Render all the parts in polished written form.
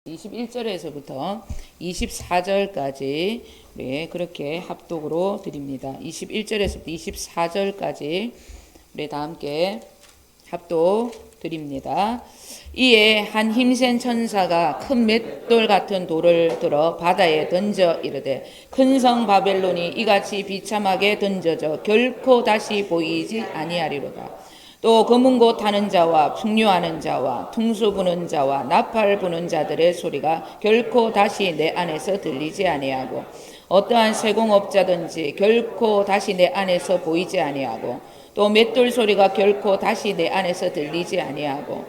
21절에서부터 24절까지 그렇게 합독으로 드립니다. 21절에서부터 24절까지 우리 다 함께 합독 드립니다. 이에 한 힘센 천사가 큰 맷돌 같은 돌을 들어 바다에 던져 이르되 큰 성 바벨론이 이같이 비참하게 던져져 결코 다시 보이지 아니하리로다. 또 검은 곳 타는 자와 풍류하는 자와 퉁수 부는 자와 나팔 부는 자들의 소리가 결코 다시 내 안에서 들리지 아니하고 어떠한 세공업자든지 결코 다시 내 안에서 보이지 아니하고 또 맷돌 소리가 결코 다시 내 안에서 들리지 아니하고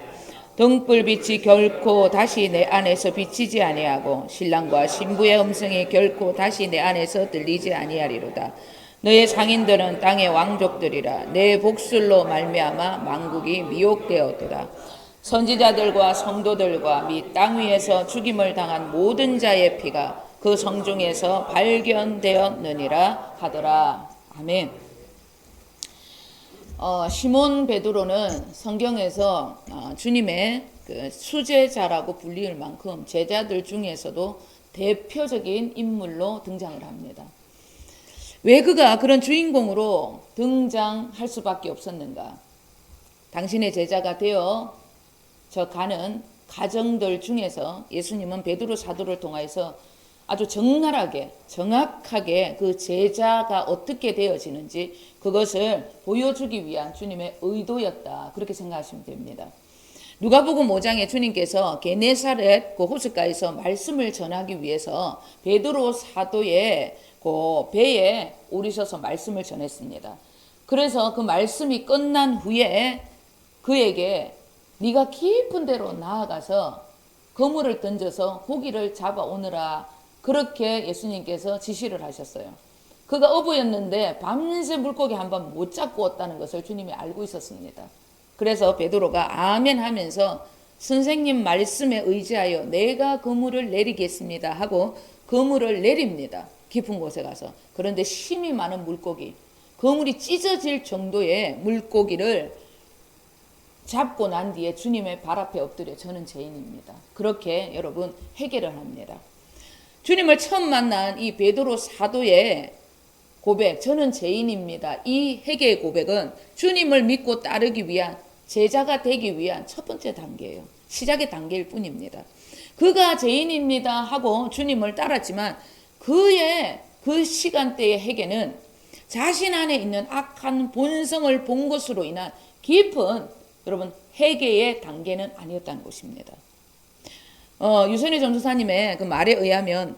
등불빛이 결코 다시 내 안에서 비치지 아니하고 신랑과 신부의 음성이 결코 다시 내 안에서 들리지 아니하리로다. 너의 상인들은 땅의 왕족들이라. 내 복술로 말미암아 만국이 미혹되었도다. 선지자들과 성도들과 및 땅 위에서 죽임을 당한 모든 자의 피가 그 성중에서 발견되었느니라 하더라. 아멘. 시몬 베드로는 성경에서 주님의 그 수제자라고 불릴 만큼 제자들 중에서도 대표적인 인물로 등장을 합니다. 왜 그가 그런 주인공으로 등장할 수밖에 없었는가? 당신의 제자가 되어 저 가는 가정들 중에서 예수님은 베드로 사도를 통해서 아주 적나라하게 정확하게 그 제자가 어떻게 되어지는지 그것을 보여주기 위한 주님의 의도였다. 그렇게 생각하시면 됩니다. 누가복음 5장에 주님께서 게네사렛 그 호숫가에서 말씀을 전하기 위해서 베드로 사도의 그 배에 오르셔서 말씀을 전했습니다. 그래서 그 말씀이 끝난 후에 그에게 네가 깊은 데로 나아가서 그물을 던져서 고기를 잡아오느라 그렇게 예수님께서 지시를 하셨어요. 그가 어부였는데 밤새 물고기 한 번 못 잡고 왔다는 것을 주님이 알고 있었습니다. 그래서 베드로가 아멘 하면서 선생님 말씀에 의지하여 내가 그물을 내리겠습니다 하고 그물을 내립니다. 깊은 곳에 가서. 그런데 힘이 많은 물고기, 그물이 찢어질 정도의 물고기를 잡고 난 뒤에 주님의 발 앞에 엎드려 저는 죄인입니다. 그렇게 여러분 해결을 합니다. 주님을 처음 만난 이 베드로 사도의 고백, 저는 죄인입니다. 이 회개의 고백은 주님을 믿고 따르기 위한 제자가 되기 위한 첫 번째 단계예요. 시작의 단계일 뿐입니다. 그가 죄인입니다 하고 주님을 따랐지만 그의 그 시간대의 회개는 자신 안에 있는 악한 본성을 본 것으로 인한 깊은 여러분 회개의 단계는 아니었다는 것입니다. 유선희 전도사님의 그 말에 의하면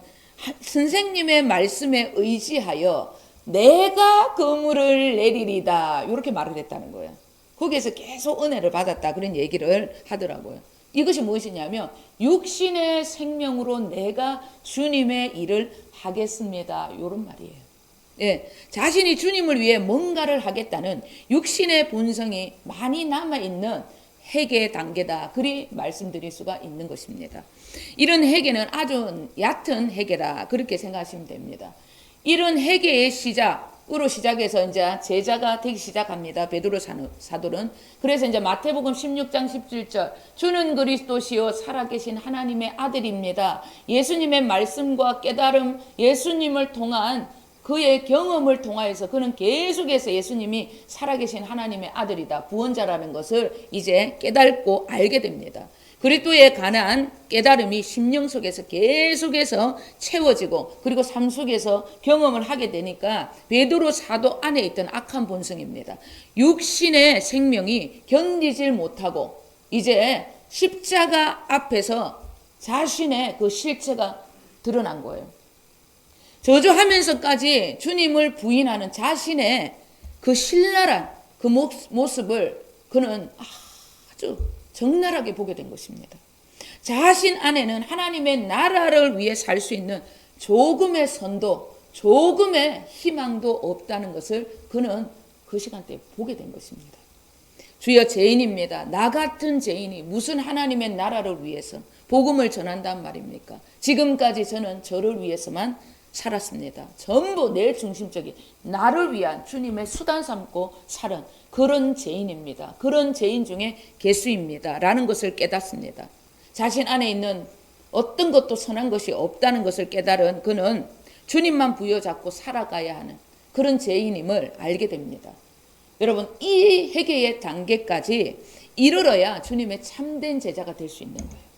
선생님의 말씀에 의지하여 내가 그물을 내리리다 이렇게 말을 했다는 거예요. 거기에서 계속 은혜를 받았다 그런 얘기를 하더라고요. 이것이 무엇이냐면 육신의 생명으로 내가 주님의 일을 하겠습니다. 이런 말이에요. 예, 자신이 주님을 위해 뭔가를 하겠다는 육신의 본성이 많이 남아있는 회개의 단계다. 그리 말씀드릴 수가 있는 것입니다. 이런 회개는 아주 얕은 회개다. 그렇게 생각하시면 됩니다. 이런 회개의 시작으로 시작해서 이제 제자가 되기 시작합니다. 베드로 사도는. 그래서 이제 마태복음 16장 17절 주는 그리스도시요 살아계신 하나님의 아들입니다. 예수님의 말씀과 깨달음, 예수님을 통한 그의 경험을 통하여서 그는 계속해서 예수님이 살아계신 하나님의 아들이다. 구원자라는 것을 이제 깨닫고 알게 됩니다. 그리스도에 관한 깨달음이 심령 속에서 계속해서 채워지고 그리고 삶 속에서 경험을 하게 되니까 베드로 사도 안에 있던 악한 본성입니다. 육신의 생명이 견디질 못하고 이제 십자가 앞에서 자신의 그 실체가 드러난 거예요. 저주하면서까지 주님을 부인하는 자신의 그 신랄한 그 모습을 그는 아주 적나라하게 보게 된 것입니다. 자신 안에는 하나님의 나라를 위해 살 수 있는 조금의 선도, 조금의 희망도 없다는 것을 그는 그 시간대에 보게 된 것입니다. 주여 죄인입니다. 나 같은 죄인이 무슨 하나님의 나라를 위해서 복음을 전한단 말입니까? 지금까지 저는 저를 위해서만 살았습니다. 전부 내 중심적인 나를 위한 주님의 수단 삼고 살은 그런 죄인입니다. 그런 죄인 중에 개수입니다. 라는 것을 깨닫습니다. 자신 안에 있는 어떤 것도 선한 것이 없다는 것을 깨달은 그는 주님만 부여잡고 살아가야 하는 그런 죄인임을 알게 됩니다. 여러분, 이 회개의 단계까지 이르러야 주님의 참된 제자가 될 수 있는 거예요.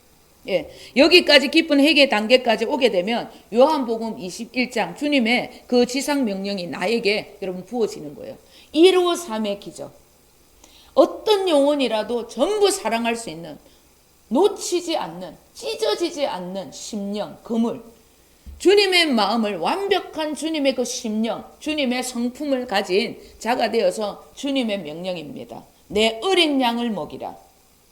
예, 여기까지 깊은 회개 단계까지 오게 되면 요한복음 21장 주님의 그 지상 명령이 나에게 여러분 부어지는 거예요. 153의 기적. 어떤 영혼이라도 전부 사랑할 수 있는, 놓치지 않는, 찢어지지 않는 심령, 그물, 주님의 마음을, 완벽한 주님의 그 심령, 주님의 성품을 가진 자가 되어서 주님의 명령입니다. 내 어린 양을 먹이라,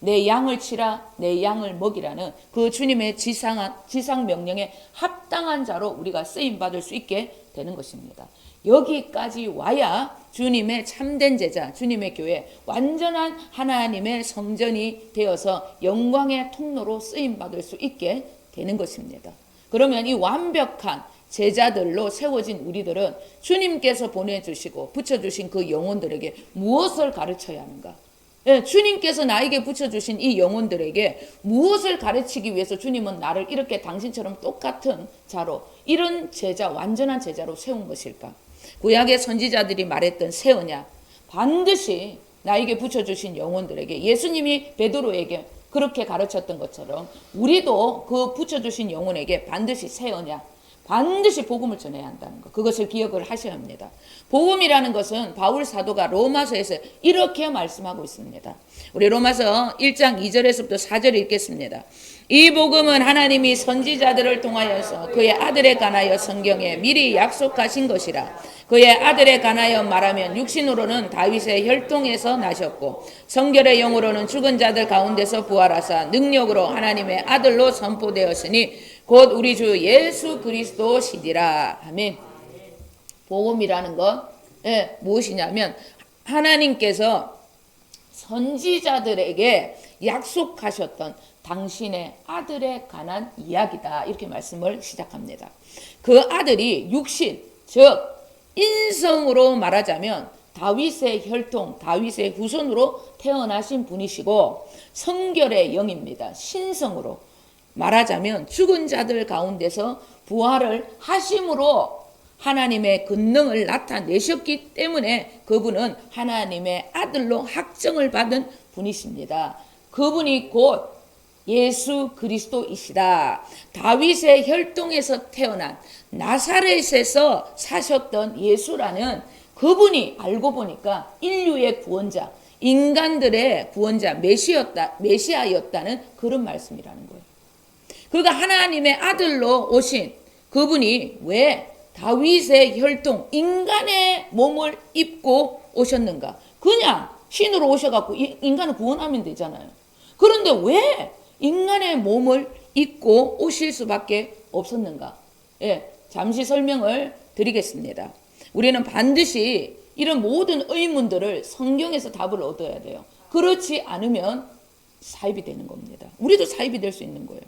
내 양을 치라, 내 양을 먹이라는 그 주님의 지상 명령에 합당한 자로 우리가 쓰임받을 수 있게 되는 것입니다. 여기까지 와야 주님의 참된 제자, 주님의 교회, 완전한 하나님의 성전이 되어서 영광의 통로로 쓰임받을 수 있게 되는 것입니다. 그러면 이 완벽한 제자들로 세워진 우리들은 주님께서 보내주시고 붙여주신 그 영혼들에게 무엇을 가르쳐야 하는가? 예, 주님께서 나에게 붙여주신 이 영혼들에게 무엇을 가르치기 위해서 주님은 나를 이렇게 당신처럼 똑같은 자로, 이런 제자, 완전한 제자로 세운 것일까? 구약의 선지자들이 말했던 새 언약, 반드시 나에게 붙여주신 영혼들에게, 예수님이 베드로에게 그렇게 가르쳤던 것처럼 우리도 그 붙여주신 영혼에게 반드시 새 언약, 반드시 복음을 전해야 한다는 것, 그것을 기억을 하셔야 합니다. 복음이라는 것은 바울 사도가 로마서에서 이렇게 말씀하고 있습니다. 우리 로마서 1장 2절에서부터 4절 읽겠습니다. 이 복음은 하나님이 선지자들을 통하여서 그의 아들에 관하여 성경에 미리 약속하신 것이라. 그의 아들에 관하여 말하면 육신으로는 다윗의 혈통에서 나셨고 성결의 영으로는 죽은 자들 가운데서 부활하사 능력으로 하나님의 아들로 선포되었으니 곧 우리 주 예수 그리스도시니라. 아멘. 복음이라는 것, 무엇이냐면 하나님께서 선지자들에게 약속하셨던 당신의 아들에 관한 이야기다, 이렇게 말씀을 시작합니다. 그 아들이 육신, 즉 인성으로 말하자면 다윗의 혈통, 다윗의 후손으로 태어나신 분이시고 성결의 영입니다. 신성으로 말하자면 죽은 자들 가운데서 부활을 하심으로 하나님의 권능을 나타내셨기 때문에 그분은 하나님의 아들로 확정을 받은 분이십니다. 그분이 곧 예수 그리스도이시다. 다윗의 혈통에서 태어난 나사렛에서 사셨던 예수라는 그분이 알고 보니까 인류의 구원자, 인간들의 구원자, 메시아였다는 그런 말씀이라는 거예요. 그가 하나님의 아들로 오신 그분이 왜 다윗의 혈통, 인간의 몸을 입고 오셨는가? 그냥 신으로 오셔갖고 인간을 구원하면 되잖아요. 그런데 왜 인간의 몸을 입고 오실 수밖에 없었는가? 잠시 설명을 드리겠습니다. 우리는 반드시 이런 모든 의문들을 성경에서 답을 얻어야 돼요. 그렇지 않으면 사입이 되는 겁니다. 우리도 사입이 될 수 있는 거예요.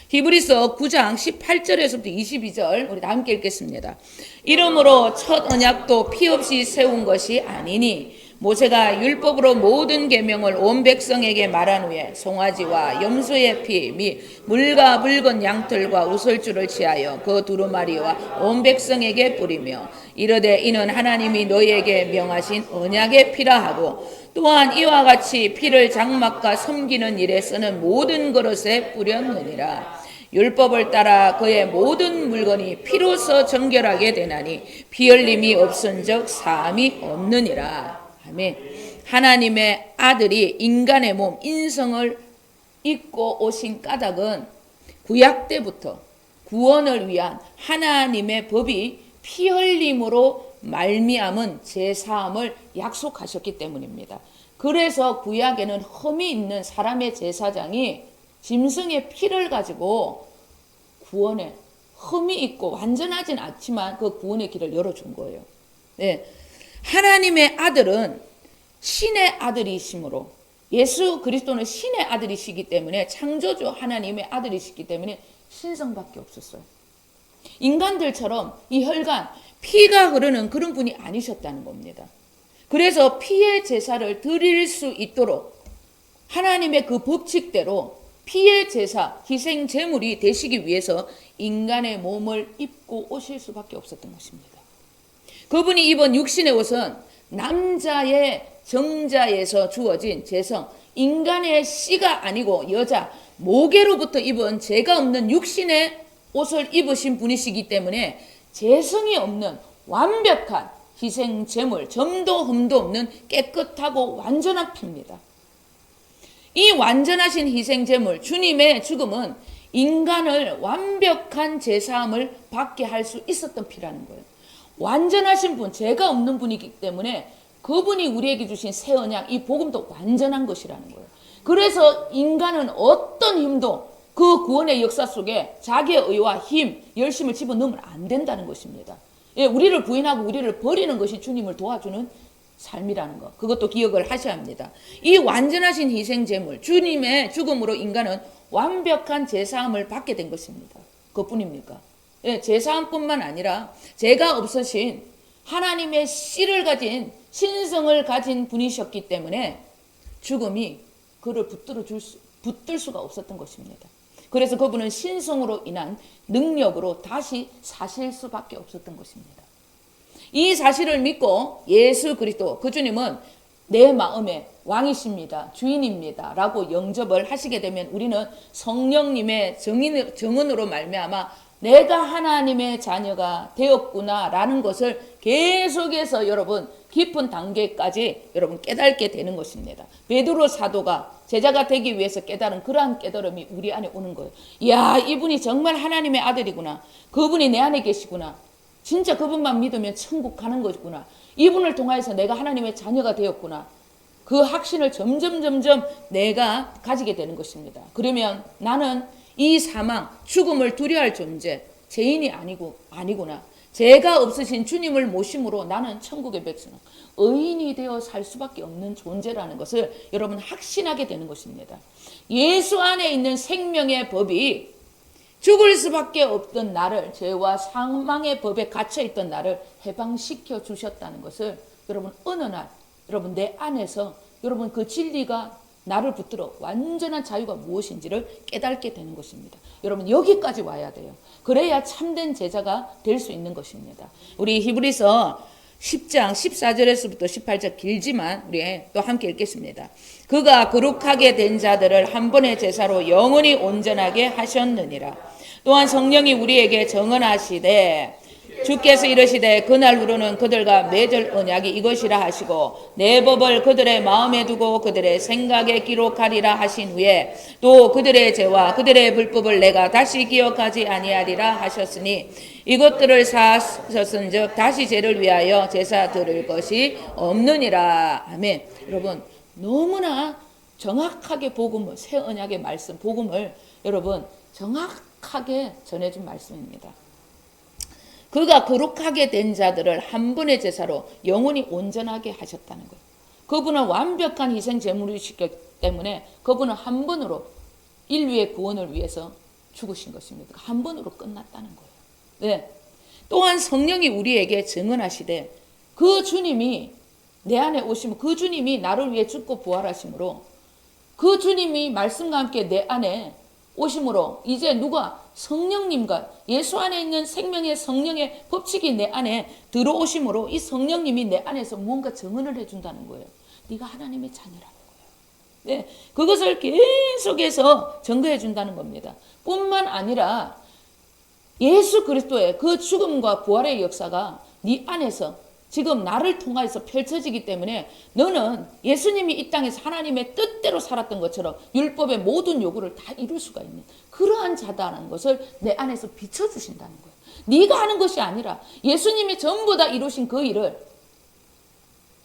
히브리서 9장 18절에서부터 22절 우리 다 함께 읽겠습니다. 이러므로 첫 언약도 피 없이 세운 것이 아니니 모세가 율법으로 모든 계명을 온 백성에게 말한 후에 송아지와 염소의 피 및 물과 붉은 양털과 우설주를 취하여 그 두루마리와 온 백성에게 뿌리며 이르되 이는 하나님이 너희에게 명하신 언약의 피라 하고 또한 이와 같이 피를 장막과 섬기는 일에 쓰는 모든 그릇에 뿌렸느니라. 율법을 따라 그의 모든 물건이 피로서 정결하게 되나니 피 흘림이 없은즉 사함이 없느니라. 아멘. 하나님의 아들이 인간의 몸, 인성을 입고 오신 까닭은 구약 때부터 구원을 위한 하나님의 법이 피 흘림으로 말미암은 제사함을 약속하셨기 때문입니다. 그래서 구약에는 흠이 있는 사람의 제사장이 짐승의 피를 가지고 구원에 흠이 있고 완전하진 않지만 그 구원의 길을 열어준 거예요. 하나님의 아들은 신의 아들이시므로 예수 그리스도는 신의 아들이시기 때문에 창조주 하나님의 아들이시기 때문에 신성밖에 없었어요. 인간들처럼 이 혈관, 피가 흐르는 그런 분이 아니셨다는 겁니다. 그래서 피의 제사를 드릴 수 있도록 하나님의 그 법칙대로 피의 제사, 희생 제물이 되시기 위해서 인간의 몸을 입고 오실 수밖에 없었던 것입니다. 그분이 입은 육신의 옷은 남자의 정자에서 주어진 제성, 인간의 씨가 아니고 여자, 모계로부터 입은 죄가 없는 육신의 옷을 입으신 분이시기 때문에 죄성이 없는 완벽한 희생 제물, 점도 흠도 없는 깨끗하고 완전한 피입니다. 이 완전하신 희생 제물, 주님의 죽음은 인간을 완벽한 제사함을 받게 할 수 있었던 피라는 거예요. 완전하신 분, 죄가 없는 분이기 때문에 그분이 우리에게 주신 새 언약, 이 복음도 완전한 것이라는 거예요. 그래서 인간은 어떤 힘도 그 구원의 역사 속에 자기의 의와 힘, 열심을 집어넣으면 안 된다는 것입니다. 예, 우리를 부인하고 우리를 버리는 것이 주님을 도와주는 삶이라는 것, 그것도 기억을 하셔야 합니다. 이 완전하신 희생 제물, 주님의 죽음으로 인간은 완벽한 제사함을 받게 된 것입니다. 그뿐입니까? 예, 제사함뿐만 아니라 죄가 없으신 하나님의 씨를 가진 신성을 가진 분이셨기 때문에 죽음이 그를 붙들 수가 없었던 것입니다. 그래서 그분은 신성으로 인한 능력으로 다시 사실 수밖에 없었던 것입니다. 이 사실을 믿고 예수 그리스도 그 주님은 내 마음의 왕이십니다. 주인입니다. 라고 영접을 하시게 되면 우리는 성령님의 정은으로 말미암아 내가 하나님의 자녀가 되었구나 라는 것을 계속해서 여러분 깊은 단계까지 여러분 깨닫게 되는 것입니다. 베드로 사도가 제자가 되기 위해서 깨달은 그러한 깨달음이 우리 안에 오는 거예요. 이야, 이분이 정말 하나님의 아들이구나. 그분이 내 안에 계시구나. 진짜 그분만 믿으면 천국 가는 거구나. 이분을 통하여서 내가 하나님의 자녀가 되었구나. 그 확신을 점점 내가 가지게 되는 것입니다. 그러면 나는 이 사망, 죽음을 두려워할 존재, 죄인이 아니구나. 죄가 없으신 주님을 모심으로 나는 천국의 백성, 의인이 되어 살 수밖에 없는 존재라는 것을 여러분 확신하게 되는 것입니다. 예수 안에 있는 생명의 법이 죽을 수밖에 없던 나를, 죄와 사망의 법에 갇혀있던 나를 해방시켜 주셨다는 것을 여러분 어느 날 여러분 내 안에서 여러분 그 진리가 나를 붙들어 완전한 자유가 무엇인지를 깨닫게 되는 것입니다. 여러분 여기까지 와야 돼요. 그래야 참된 제자가 될 수 있는 것입니다. 우리 히브리서 10장 14절에서부터 18절 길지만 우리 또 함께 읽겠습니다. 그가 거룩하게 된 자들을 한 번의 제사로 영원히 온전하게 하셨느니라. 또한 성령이 우리에게 정언하시되 주께서 이르시되 그날 후로는 그들과 맺을 언약이 이것이라 하시고 내 법을 그들의 마음에 두고 그들의 생각에 기록하리라 하신 후에 또 그들의 죄와 그들의 불법을 내가 다시 기억하지 아니하리라 하셨으니 이것들을 사하셨은즉 다시 죄를 위하여 제사 드릴 것이 없느니라. 아멘. 여러분 너무나 정확하게 복음을, 새 언약의 말씀 복음을 여러분 정확하게 전해준 말씀입니다. 그가 거룩하게 된 자들을 한 번의 제사로 영원히 온전하게 하셨다는 거예요. 그분은 완벽한 희생 제물이시기 때문에 그분은 한 번으로 인류의 구원을 위해서 죽으신 것입니다. 한 번으로 끝났다는 거예요. 네. 또한 성령이 우리에게 증언하시되 그 주님이 내 안에 오시면 그 주님이 나를 위해 죽고 부활하심으로 그 주님이 말씀과 함께 내 안에 오심으로 이제 누가 성령님과 예수 안에 있는 생명의 성령의 법칙이 내 안에 들어오심으로 이 성령님이 내 안에서 무언가 증언을 해준다는 거예요. 네가 하나님의 자녀라는 거예요. 네, 그것을 계속해서 증거해 준다는 겁니다. 뿐만 아니라 예수 그리스도의 그 죽음과 부활의 역사가 네 안에서 지금 나를 통하여서 펼쳐지기 때문에 너는 예수님이 이 땅에서 하나님의 뜻대로 살았던 것처럼 율법의 모든 요구를 다 이룰 수가 있는 그러한 자다라는 것을 내 안에서 비춰주신다는 거예요. 네가 하는 것이 아니라 예수님이 전부 다 이루신 그 일을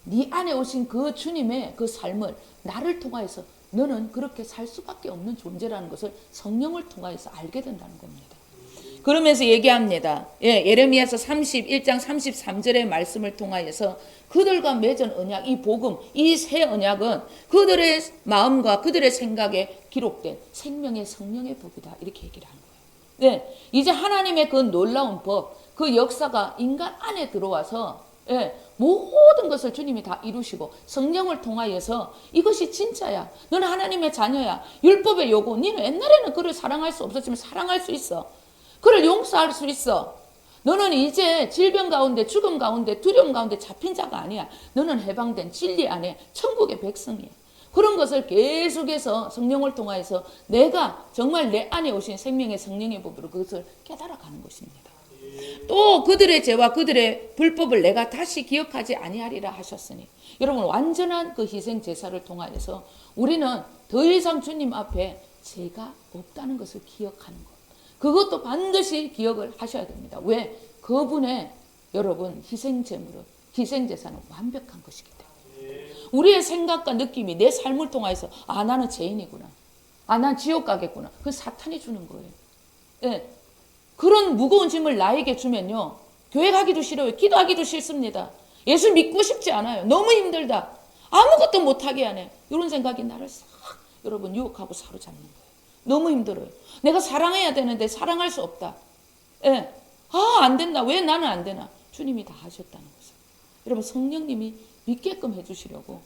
네 안에 오신 그 주님의 그 삶을 나를 통하여서 너는 그렇게 살 수밖에 없는 존재라는 것을 성령을 통하여서 알게 된다는 겁니다. 그러면서 얘기합니다. 예레미야서 31장 33절의 말씀을 통하여서 그들과 맺은 언약, 이 복음, 이 새 언약은 그들의 마음과 그들의 생각에 기록된 생명의 성령의 법이다. 이렇게 얘기를 하는 거예요. 네, 이제 하나님의 그 놀라운 법, 그 역사가 인간 안에 들어와서 예, 모든 것을 주님이 다 이루시고 성령을 통하여서 이것이 진짜야. 너는 하나님의 자녀야. 율법의 요구. 너는 옛날에는 그를 사랑할 수 없었지만 사랑할 수 있어. 그를 용서할 수 있어. 너는 이제 질병 가운데 죽음 가운데 두려움 가운데 잡힌 자가 아니야. 너는 해방된 진리 안에 천국의 백성이야. 그런 것을 계속해서 성령을 통하여서 내가 정말 내 안에 오신 생명의 성령의 법으로 그것을 깨달아가는 것입니다. 또 그들의 죄와 그들의 불법을 내가 다시 기억하지 아니하리라 하셨으니 여러분 완전한 그 희생 제사를 통하여서 우리는 더 이상 주님 앞에 죄가 없다는 것을 기억하는 것. 그것도 반드시 기억을 하셔야 됩니다. 왜? 그분의 여러분 희생제물은 희생제사는 완벽한 것이기 때문에 우리의 생각과 느낌이 내 삶을 통해서 아 나는 죄인이구나. 아 난 지옥 가겠구나. 그 사탄이 주는 거예요. 예. 그런 무거운 짐을 나에게 주면요. 교회 가기도 싫어요. 기도하기도 싫습니다. 예수 믿고 싶지 않아요. 너무 힘들다. 아무것도 못하게 하네. 이런 생각이 나를 싹 여러분 유혹하고 사로잡는 거예요. 너무 힘들어요. 내가 사랑해야 되는데 사랑할 수 없다. 예. 아, 안 된다. 왜 나는 안 되나? 주님이 다 하셨다는 거죠. 여러분 성령님이 믿게끔 해주시려고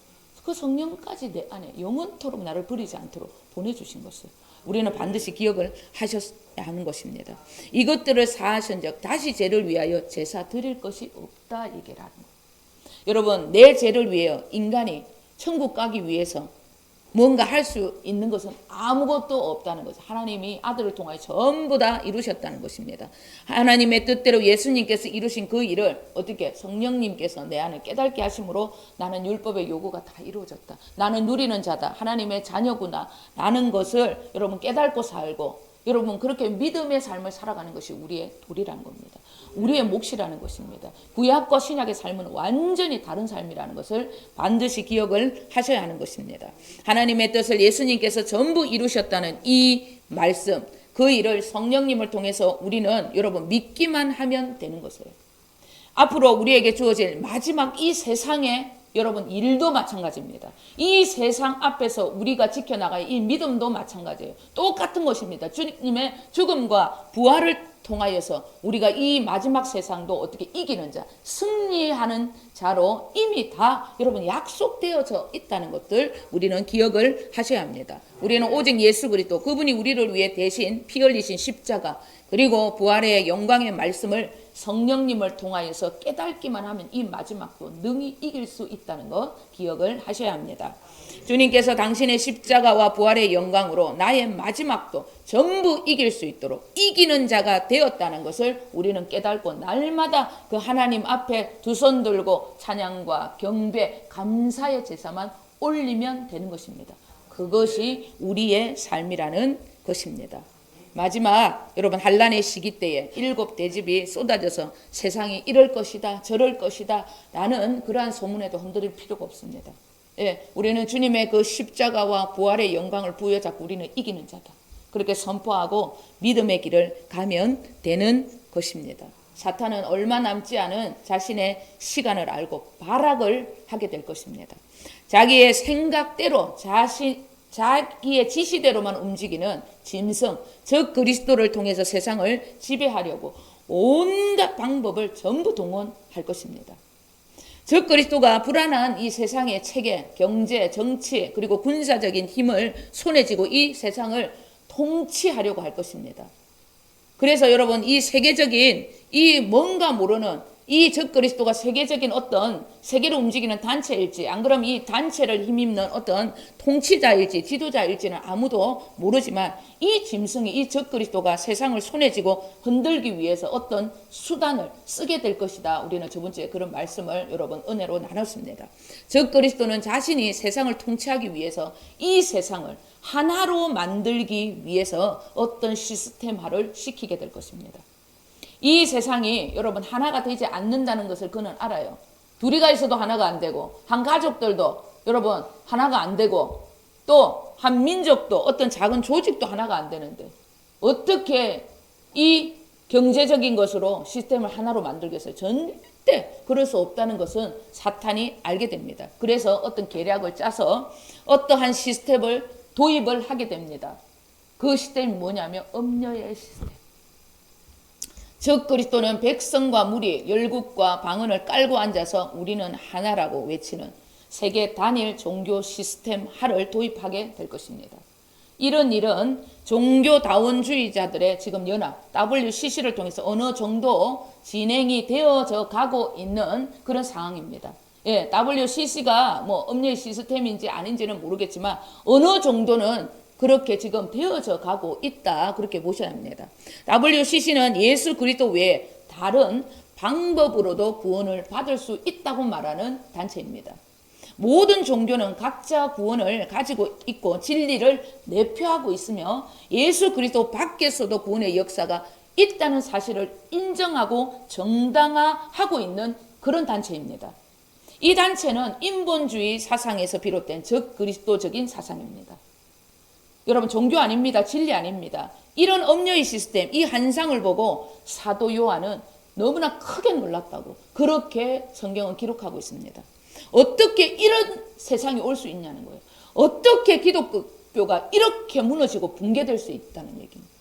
그 성령까지 내 안에 영원토록 나를 버리지 않도록 보내주신 것을 우리는 반드시 기억을 하셔야 하는 것입니다. 이것들을 사하신 적 다시 죄를 위하여 제사 드릴 것이 없다 얘기라는 거. 여러분 내 죄를 위하여 인간이 천국 가기 위해서 뭔가 할 수 있는 것은 아무것도 없다는 거죠. 하나님이 아들을 통하여 전부 다 이루셨다는 것입니다. 하나님의 뜻대로 예수님께서 이루신 그 일을 어떻게 성령님께서 내 안에 깨닫게 하심으로 나는 율법의 요구가 다 이루어졌다. 나는 누리는 자다. 하나님의 자녀구나. 라는 것을 여러분 깨닫고 살고 여러분 그렇게 믿음의 삶을 살아가는 것이 우리의 도리라는 겁니다. 우리의 몫이라는 것입니다. 구약과 신약의 삶은 완전히 다른 삶이라는 것을 반드시 기억을 하셔야 하는 것입니다. 하나님의 뜻을 예수님께서 전부 이루셨다는 이 말씀, 그 일을 성령님을 통해서 우리는 여러분 믿기만 하면 되는 것이에요. 앞으로 우리에게 주어질 마지막 이 세상의 여러분 일도 마찬가지입니다. 이 세상 앞에서 우리가 지켜나갈 이 믿음도 마찬가지예요. 똑같은 것입니다. 주님의 죽음과 부활을 통하여서 우리가 이 마지막 세상도 어떻게 이기는 자, 승리하는 자로 이미 다 여러분 약속되어져 있다는 것들 우리는 기억을 하셔야 합니다. 우리는 오직 예수 그리스도 그분이 우리를 위해 대신 피 흘리신 십자가 그리고 부활의 영광의 말씀을 성령님을 통하여서 깨닫기만 하면 이 마지막도 능히 이길 수 있다는 것 기억을 하셔야 합니다. 주님께서 당신의 십자가와 부활의 영광으로 나의 마지막도 전부 이길 수 있도록 이기는 자가 되었다는 것을 우리는 깨닫고 날마다 그 하나님 앞에 두 손 들고 찬양과 경배, 감사의 제사만 올리면 되는 것입니다. 그것이 우리의 삶이라는 것입니다. 마지막 여러분 환난의 시기 때에 7 대집이 쏟아져서 세상이 이럴 것이다 저럴 것이다 라는 그러한 소문에도 흔들릴 필요가 없습니다. 예, 우리는 주님의 그 십자가와 부활의 영광을 부여잡고 우리는 이기는 자다. 그렇게 선포하고 믿음의 길을 가면 되는 것입니다. 사탄은 얼마 남지 않은 자신의 시간을 알고 발악을 하게 될 것입니다. 자기의 생각대로 자기의 지시대로만 움직이는 짐승, 즉 그리스도를 통해서 세상을 지배하려고 온갖 방법을 전부 동원할 것입니다. 즉 그리스도가 불안한 이 세상의 체계, 경제, 정치 그리고 군사적인 힘을 손에 쥐고 이 세상을 통치하려고 할 것입니다. 그래서 여러분 이 세계적인 이 뭔가 모르는 이 적그리스도가 세계적인 어떤 세계를 움직이는 단체일지 안 그러면 이 단체를 힘입는 어떤 통치자일지 지도자일지는 아무도 모르지만 이 짐승이 이 적그리스도가 세상을 손에 쥐고 흔들기 위해서 어떤 수단을 쓰게 될 것이다. 우리는 저번 주에 그런 말씀을 여러분 은혜로 나눴습니다. 적그리스도는 자신이 세상을 통치하기 위해서 이 세상을 하나로 만들기 위해서 어떤 시스템화를 시키게 될 것입니다. 이 세상이 여러분 하나가 되지 않는다는 것을 그는 알아요. 둘이가 있어도 하나가 안 되고 한 가족들도 여러분 하나가 안 되고 또 한 민족도 어떤 작은 조직도 하나가 안 되는데 어떻게 이 경제적인 것으로 시스템을 하나로 만들겠어요? 절대 그럴 수 없다는 것은 사탄이 알게 됩니다. 그래서 어떤 계략을 짜서 어떠한 시스템을 도입을 하게 됩니다. 그 시스템이 뭐냐면 음녀의 시스템. 즉 그리스도는 백성과 무리, 열국과 방언을 깔고 앉아서 우리는 하나라고 외치는 세계 단일 종교 시스템 하를 도입하게 될 것입니다. 이런 일은 종교다원주의자들의 지금 연합 WCC를 통해서 어느 정도 진행이 되어져 가고 있는 그런 상황입니다. 예, WCC가 뭐 음료의 시스템인지 아닌지는 모르겠지만 어느 정도는 그렇게 지금 되어져 가고 있다, 그렇게 보셔야 합니다. WCC는 예수 그리스도 외에 다른 방법으로도 구원을 받을 수 있다고 말하는 단체입니다. 모든 종교는 각자 구원을 가지고 있고 진리를 내표하고 있으며 예수 그리스도 밖에서도 구원의 역사가 있다는 사실을 인정하고 정당화하고 있는 그런 단체입니다. 이 단체는 인본주의 사상에서 비롯된 적그리스도적인 사상입니다. 여러분, 종교 아닙니다. 진리 아닙니다. 이런 엄료의 시스템, 이 한상을 보고 사도 요한은 너무나 크게 놀랐다고 그렇게 성경은 기록하고 있습니다. 어떻게 이런 세상이 올 수 있냐는 거예요. 어떻게 기독교가 이렇게 무너지고 붕괴될 수 있다는 얘기입니다.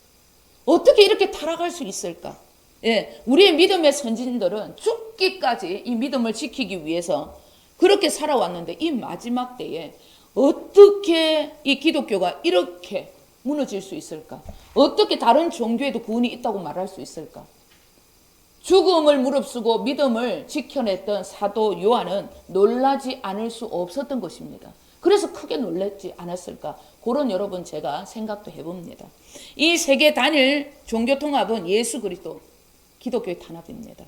어떻게 이렇게 타락할 수 있을까? 예, 우리의 믿음의 선진들은 죽기까지 이 믿음을 지키기 위해서 그렇게 살아왔는데 이 마지막 때에 어떻게 이 기독교가 이렇게 무너질 수 있을까? 어떻게 다른 종교에도 구원이 있다고 말할 수 있을까? 죽음을 무릅쓰고 믿음을 지켜냈던 사도 요한은 놀라지 않을 수 없었던 것입니다. 그래서 크게 놀랐지 않았을까? 그런 여러분 제가 생각도 해봅니다. 이 세계 단일 종교 통합은 예수 그리스도 기독교의 탄압입니다.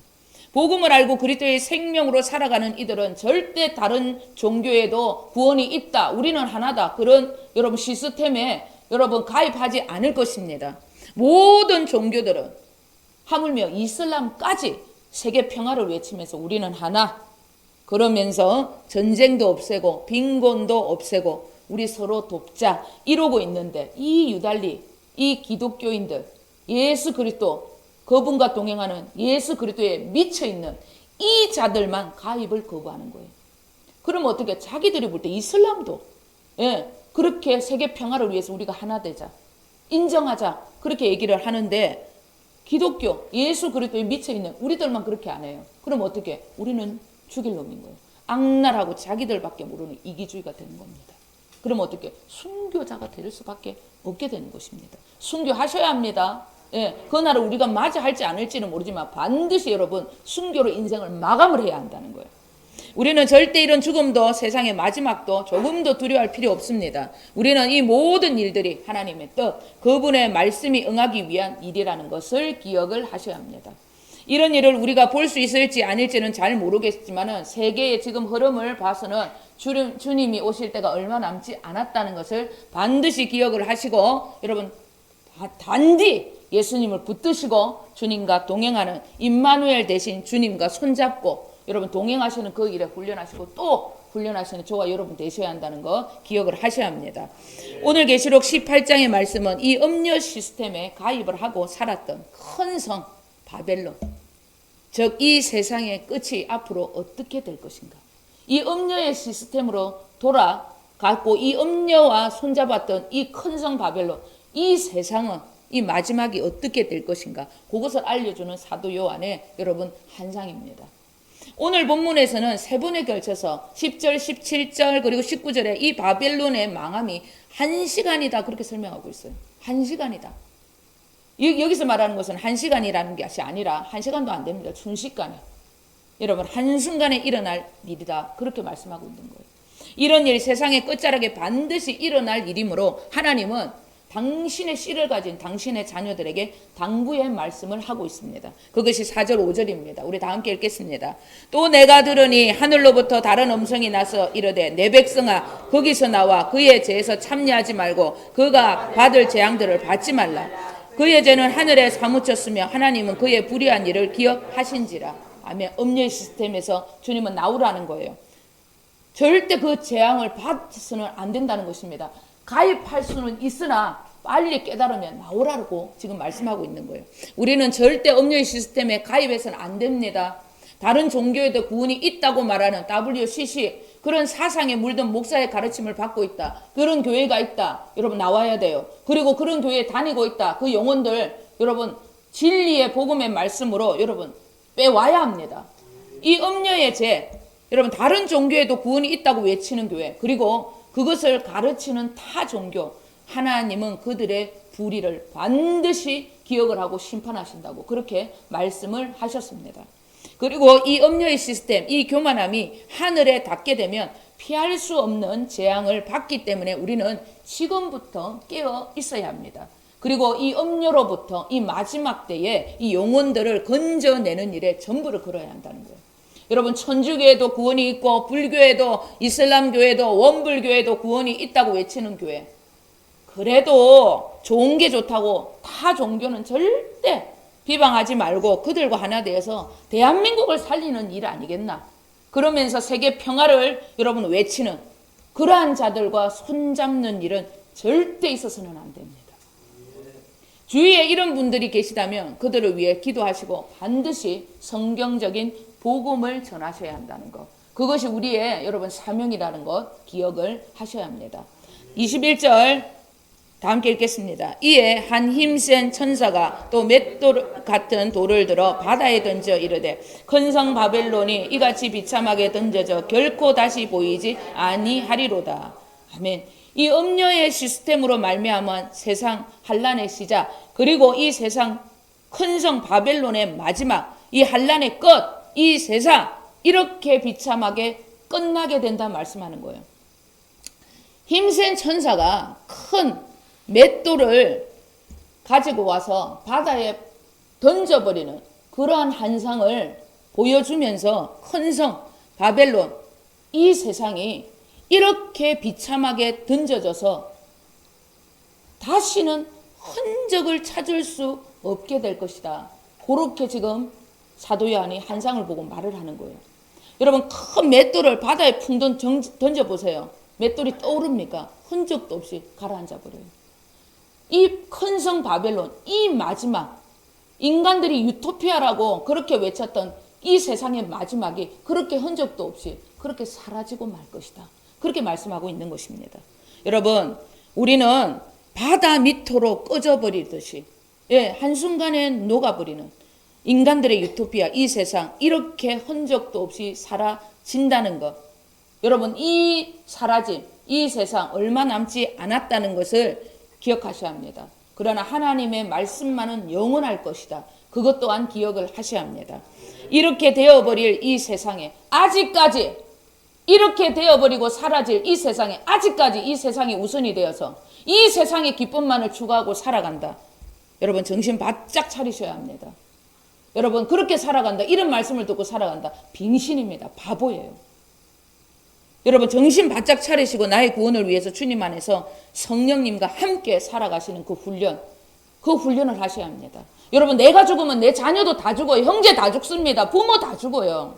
복음을 알고 그리스도의 생명으로 살아가는 이들은 절대 다른 종교에도 구원이 있다, 우리는 하나다, 그런 여러분 시스템에 여러분 가입하지 않을 것입니다. 모든 종교들은 하물며 이슬람까지 세계 평화를 외치면서 우리는 하나, 그러면서 전쟁도 없애고 빈곤도 없애고 우리 서로 돕자 이러고 있는데 이 유달리 이 기독교인들, 예수 그리스도 그분과 동행하는 예수 그리스도에 미쳐있는 이 자들만 가입을 거부하는 거예요. 그럼 어떻게 자기들이 볼 때 이슬람도 그렇게 세계 평화를 위해서 우리가 하나 되자, 인정하자, 그렇게 얘기를 하는데 기독교, 예수 그리스도에 미쳐있는 우리들만 그렇게 안 해요. 그럼 어떻게? 우리는 죽일 놈인 거예요. 악랄하고 자기들밖에 모르는 이기주의가 되는 겁니다. 그럼 어떻게? 순교자가 될 수밖에 없게 되는 것입니다. 순교하셔야 합니다. 그날을 우리가 맞이할지 않을지는 모르지만 반드시 여러분 순교로 인생을 마감을 해야 한다는 거예요. 우리는 절대 이런 죽음도 세상의 마지막도 조금도 두려워할 필요 없습니다. 우리는 이 모든 일들이 하나님의 뜻, 그분의 말씀이 응하기 위한 일이라는 것을 기억을 하셔야 합니다. 이런 일을 우리가 볼 수 있을지 아닐지는 잘 모르겠지만 세계의 지금 흐름을 봐서는 주님이 오실 때가 얼마 남지 않았다는 것을 반드시 기억을 하시고 여러분 단디 예수님을 붙드시고 주님과 동행하는 임마누엘 대신 주님과 손잡고 여러분 동행하시는 그 일에 훈련하시고 또 훈련하시는 저와 여러분 되셔야 한다는 거 기억을 하셔야 합니다. 오늘 계시록 18장의 말씀은 이 음료 시스템에 가입을 하고 살았던 큰 성 바벨론, 즉 이 세상의 끝이 앞으로 어떻게 될 것인가, 이 음료의 시스템으로 돌아갔고 이 음료와 손잡았던 이 큰 성 바벨론, 이 세상은 이 마지막이 어떻게 될 것인가, 그것을 알려주는 사도 요한의 여러분 한상입니다. 오늘 본문에서는 세 번에 걸쳐서 10절, 17절 그리고 19절에 이 바벨론의 망함이 1시간이다 그렇게 설명하고 있어요. 1시간이다. 여기서 말하는 것은 1시간이라는 것이 아니라 1시간도 안 됩니다. 순식간에 여러분 한순간에 일어날 일이다 그렇게 말씀하고 있는 거예요. 이런 일 세상의 끝자락에 반드시 일어날 일이므로 하나님은 당신의 씨를 가진 당신의 자녀들에게 당부의 말씀을 하고 있습니다. 그것이 4절 5절입니다. 우리 다 함께 읽겠습니다. 또 내가 들으니 하늘로부터 다른 음성이 나서 이르되 내 백성아 거기서 나와 그의 죄에서 참여하지 말고 그가 받을 재앙들을 받지 말라. 그의 죄는 하늘에 사무쳤으며 하나님은 그의 불의한 일을 기억하신지라. 아멘. 음료의 시스템에서 주님은 나오라는 거예요. 절대 그 재앙을 받아서는 안 된다는 것입니다. 가입할 수는 있으나 빨리 깨달으면 나오라고 지금 말씀하고 있는 거예요. 우리는 절대 음료의 시스템에 가입해서는 안 됩니다. 다른 종교에도 구원이 있다고 말하는 WCC 그런 사상에 물든 목사의 가르침을 받고 있다. 그런 교회가 있다. 여러분 나와야 돼요. 그리고 그런 교회에 다니고 있다. 그 영혼들 여러분 진리의 복음의 말씀으로 여러분 빼와야 합니다. 이 음녀의 죄, 여러분 다른 종교에도 구원이 있다고 외치는 교회, 그리고 그것을 가르치는 타 종교, 하나님은 그들의 불의를 반드시 기억을 하고 심판하신다고 그렇게 말씀을 하셨습니다. 그리고 이 음녀의 시스템, 이 교만함이 하늘에 닿게 되면 피할 수 없는 재앙을 받기 때문에 우리는 지금부터 깨어 있어야 합니다. 그리고 이 음료로부터 이 마지막 때에 이 영혼들을 건져내는 일에 전부를 걸어야 한다는 거예요. 여러분 천주교에도 구원이 있고 불교에도 이슬람교에도 원불교에도 구원이 있다고 외치는 교회, 그래도 좋은 게 좋다고 타 종교는 절대 비방하지 말고 그들과 하나 되어서 대한민국을 살리는 일 아니겠나. 그러면서 세계 평화를 여러분 외치는 그러한 자들과 손잡는 일은 절대 있어서는 안 됩니다. 주위에 이런 분들이 계시다면 그들을 위해 기도하시고 반드시 성경적인 복음을 전하셔야 한다는 것. 그것이 우리의 여러분 사명이라는 것 기억을 하셔야 합니다. 21절 다 함께 읽겠습니다. 이에 한 힘센 천사가 또 맷돌 같은 돌을 들어 바다에 던져 이르되 큰 성 바벨론이 이같이 비참하게 던져져 결코 다시 보이지 아니하리로다. 아멘. 이 음녀의 시스템으로 말미암은 세상 환란의 시작, 그리고 이 세상 큰 성 바벨론의 마지막, 이 환란의 끝, 이 세상 이렇게 비참하게 끝나게 된다 말씀하는 거예요. 힘센 천사가 큰 맷돌을 가지고 와서 바다에 던져버리는 그러한 환상을 보여주면서 큰 성 바벨론, 이 세상이 이렇게 비참하게 던져져서 다시는 흔적을 찾을 수 없게 될 것이다. 그렇게 지금 사도 요한이 환상을 보고 말을 하는 거예요. 여러분 큰 맷돌을 바다에 풍 던져보세요. 맷돌이 떠오릅니까? 흔적도 없이 가라앉아 버려요. 이 큰 성 바벨론, 이 마지막 인간들이 유토피아라고 그렇게 외쳤던 이 세상의 마지막이 그렇게 흔적도 없이 그렇게 사라지고 말 것이다. 그렇게 말씀하고 있는 것입니다. 여러분 우리는 바다 밑으로 꺼져버리듯이 한순간에 녹아버리는 인간들의 유토피아, 이 세상 이렇게 흔적도 없이 사라진다는 것. 여러분 이 사라짐, 이 세상 얼마 남지 않았다는 것을 기억하셔야 합니다. 그러나 하나님의 말씀만은 영원할 것이다. 그것 또한 기억을 하셔야 합니다. 이렇게 되어버릴 이 세상에 아직까지 이렇게 되어버리고 사라질 이 세상에 아직까지 이 세상이 우선이 되어서 이 세상의 기쁨만을 추구하고 살아간다. 여러분 정신 바짝 차리셔야 합니다. 여러분 그렇게 살아간다, 이런 말씀을 듣고 살아간다, 빙신입니다. 바보예요. 여러분 정신 바짝 차리시고 나의 구원을 위해서 주님 안에서 성령님과 함께 살아가시는 그 훈련을 하셔야 합니다. 여러분 내가 죽으면 내 자녀도 다 죽어요. 형제 다 죽습니다. 부모 다 죽어요.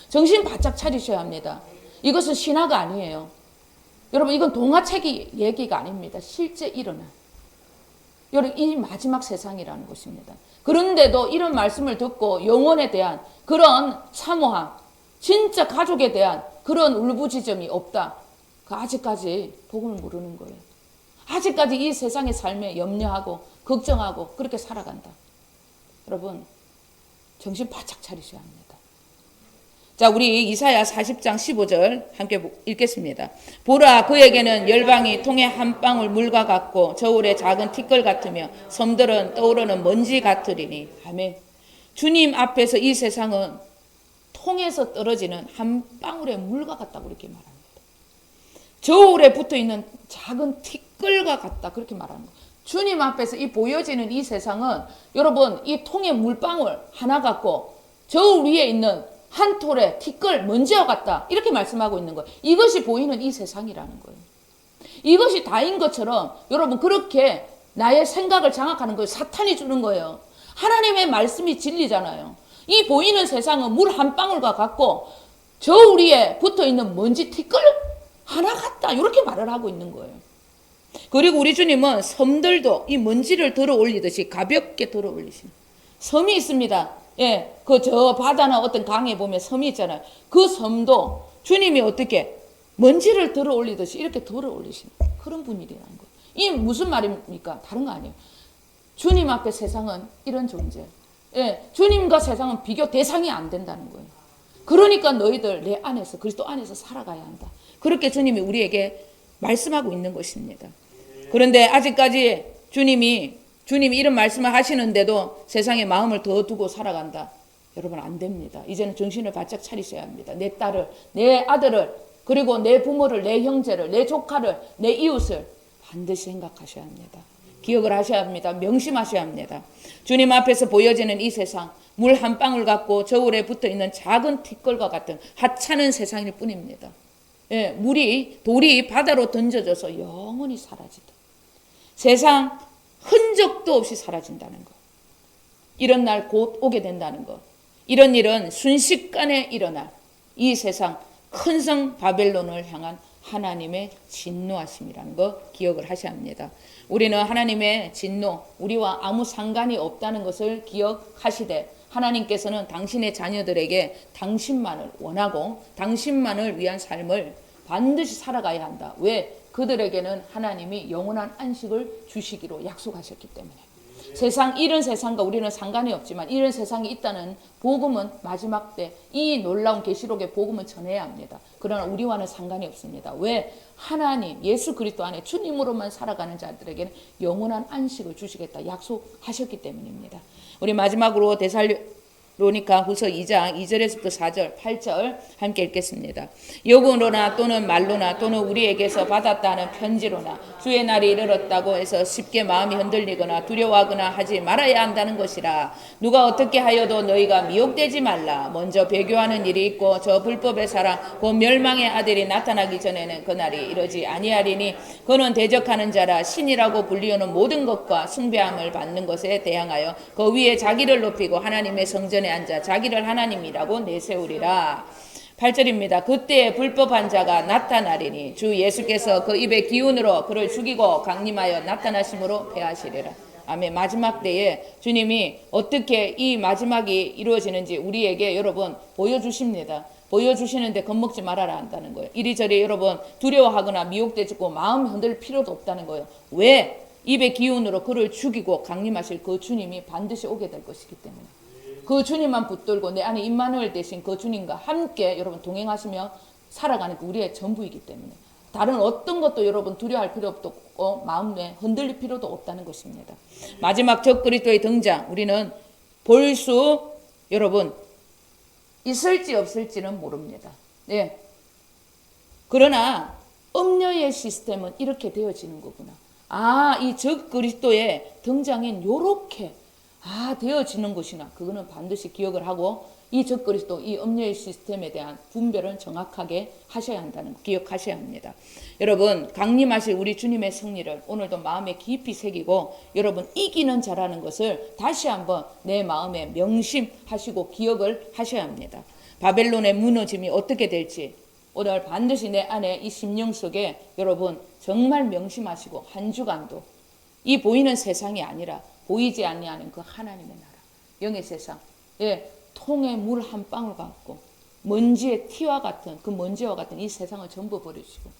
정신 바짝 차리셔야 합니다. 이것은 신화가 아니에요. 여러분 이건 동화책 얘기가 아닙니다. 실제 일어난 여러분 이 마지막 세상이라는 것입니다. 그런데도 이런 말씀을 듣고 영혼에 대한 그런 사모함, 진짜 가족에 대한 그런 울부짖음이 없다. 그 아직까지 복음을 모르는 거예요. 아직까지 이 세상의 삶에 염려하고 걱정하고 그렇게 살아간다. 여러분 정신 바짝 차리셔야 합니다. 자, 우리 이사야 40장 15절 함께 읽겠습니다. 보라, 그에게는 열방이 통에 한 방울 물과 같고 저울의 작은 티끌 같으며 섬들은 떠오르는 먼지 같으리니. 아멘. 주님 앞에서 이 세상은 통에서 떨어지는 한 방울의 물과 같다고 이렇게 말합니다. 저울에 붙어있는 작은 티끌과 같다 그렇게 말하는 거예요. 주님 앞에서 이 보여지는 이 세상은 여러분 이 통의 물방울 하나 같고 저울 위에 있는 한 톨의 티끌 먼지와 같다 이렇게 말씀하고 있는 거예요. 이것이 보이는 이 세상이라는 거예요. 이것이 다인 것처럼 여러분 그렇게 나의 생각을 장악하는 거예요. 사탄이 주는 거예요. 하나님의 말씀이 진리잖아요. 이 보이는 세상은 물 한 방울과 같고 저울 위에 붙어있는 먼지 티끌 하나 같다 이렇게 말을 하고 있는 거예요. 그리고 우리 주님은 섬들도 이 먼지를 들어 올리듯이 가볍게 들어 올리시는 섬이 있습니다. 예, 저 바다나 어떤 강에 보면 섬이 있잖아요. 그 섬도 주님이 어떻게 먼지를 들어 올리듯이 이렇게 들어 올리시는 그런 분이라는 거예요. 이 무슨 말입니까? 다른 거 아니에요. 주님 앞에 세상은 이런 존재. 예, 주님과 세상은 비교 대상이 안 된다는 거예요. 그러니까 너희들 내 안에서 그리스도 안에서 살아가야 한다. 그렇게 주님이 우리에게 말씀하고 있는 것입니다. 그런데 아직까지 주님이 이런 말씀을 하시는데도 세상에 마음을 더 두고 살아간다. 여러분 안 됩니다. 이제는 정신을 바짝 차리셔야 합니다. 내 딸을, 내 아들을, 그리고 내 부모를, 내 형제를, 내 조카를, 내 이웃을 반드시 생각하셔야 합니다. 기억을 하셔야 합니다. 명심하셔야 합니다. 주님 앞에서 보여지는 이 세상, 물 한 방울 같고 저울에 붙어있는 작은 티끌과 같은 하찮은 세상일 뿐입니다. 예, 돌이 바다로 던져져서 영원히 사라지다. 세상 흔적도 없이 사라진다는 것. 이런 날 곧 오게 된다는 것. 이런 일은 순식간에 일어날 이 세상 큰 성 바벨론을 향한 하나님의 진노하심이라는 거 기억을 하셔야 합니다. 우리는 하나님의 진노, 우리와 아무 상관이 없다는 것을 기억하시되 하나님께서는 당신의 자녀들에게 당신만을 원하고 당신만을 위한 삶을 반드시 살아가야 한다. 왜? 그들에게는 하나님이 영원한 안식을 주시기로 약속하셨기 때문에. 이런 세상과 우리는 상관이 없지만 이런 세상이 있다는 복음은 마지막 때 이 놀라운 계시록의 복음은 전해야 합니다. 그러나 우리와는 상관이 없습니다. 왜? 하나님 예수 그리스도 안에 주님으로만 살아가는 자들에게는 영원한 안식을 주시겠다 약속하셨기 때문입니다. 우리 마지막으로 데살로니가 후서 2장 2절에서부터 4절 8절 함께 읽겠습니다. 욕으로나 또는 말로나 또는 우리에게서 받았다는 편지로나 주의 날이 이르렀다고 해서 쉽게 마음이 흔들리거나 두려워하거나 하지 말아야 한다는 것이라. 누가 어떻게 하여도 너희가 미혹되지 말라. 먼저 배교하는 일이 있고 저 불법의 사랑 곧 멸망의 아들이 나타나기 전에는 그날이 이르지 아니하리니 그는 대적하는 자라 신이라고 불리우는 모든 것과 숭배함을 받는 것에 대항하여 그 위에 자기를 높이고 하나님의 성전에 앉아 자기를 하나님이라고 내세우리라. 8절입니다. 그때에 불법한 자가 나타나리니 주 예수께서 그 입의 기운으로 그를 죽이고 강림하여 나타나심으로 패하시리라. 아멘. 마지막 때에 주님이 어떻게 이 마지막이 이루어지는지 우리에게 여러분 보여주십니다. 보여주시는데 겁먹지 말아라 한다는 거예요. 이리저리 여러분 두려워하거나 미혹되고 마음 흔들 필요도 없다는 거예요. 왜? 입의 기운으로 그를 죽이고 강림하실 그 주님이 반드시 오게 될 것이기 때문에. 그 주님만 붙들고 내 안에 임마누엘 되신 그 주님과 함께 여러분 동행하시며 살아가는 그 우리의 전부이기 때문에 다른 어떤 것도 여러분 두려워할 필요도 없고 마음에 흔들릴 필요도 없다는 것입니다. 마지막 적그리스도의 등장 우리는 볼 수 여러분 있을지 없을지는 모릅니다. 네. 그러나 음녀의 시스템은 이렇게 되어지는 거구나. 이 적그리스도의 등장엔 요렇게 되어지는 것이나 그거는 반드시 기억을 하고 이 적그리스도 이 음녀의 시스템에 대한 분별은 정확하게 하셔야 한다는 거 기억하셔야 합니다. 여러분 강림하실 우리 주님의 승리를 오늘도 마음에 깊이 새기고 여러분 이기는 자라는 것을 다시 한번 내 마음에 명심하시고 기억을 하셔야 합니다. 바벨론의 무너짐이 어떻게 될지 오늘 반드시 내 안에 이 심령 속에 여러분 정말 명심하시고 한 주간도 이 보이는 세상이 아니라 보이지 아니하는 그 하나님의 나라 영의 세상 통에 물 한 방울 같고 먼지의 티와 같은 그 먼지와 같은 이 세상을 전부 버리시고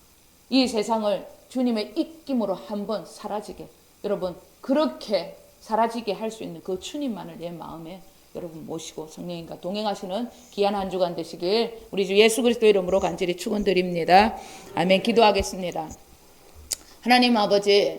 이 세상을 주님의 입김으로 한번 사라지게 여러분 그렇게 사라지게 할 수 있는 그 주님만을 내 마음에 여러분 모시고 성령님과 동행하시는 귀한 한 주간 되시길 우리 주 예수 그리스도 이름으로 간절히 축원드립니다. 아멘. 기도하겠습니다. 하나님 아버지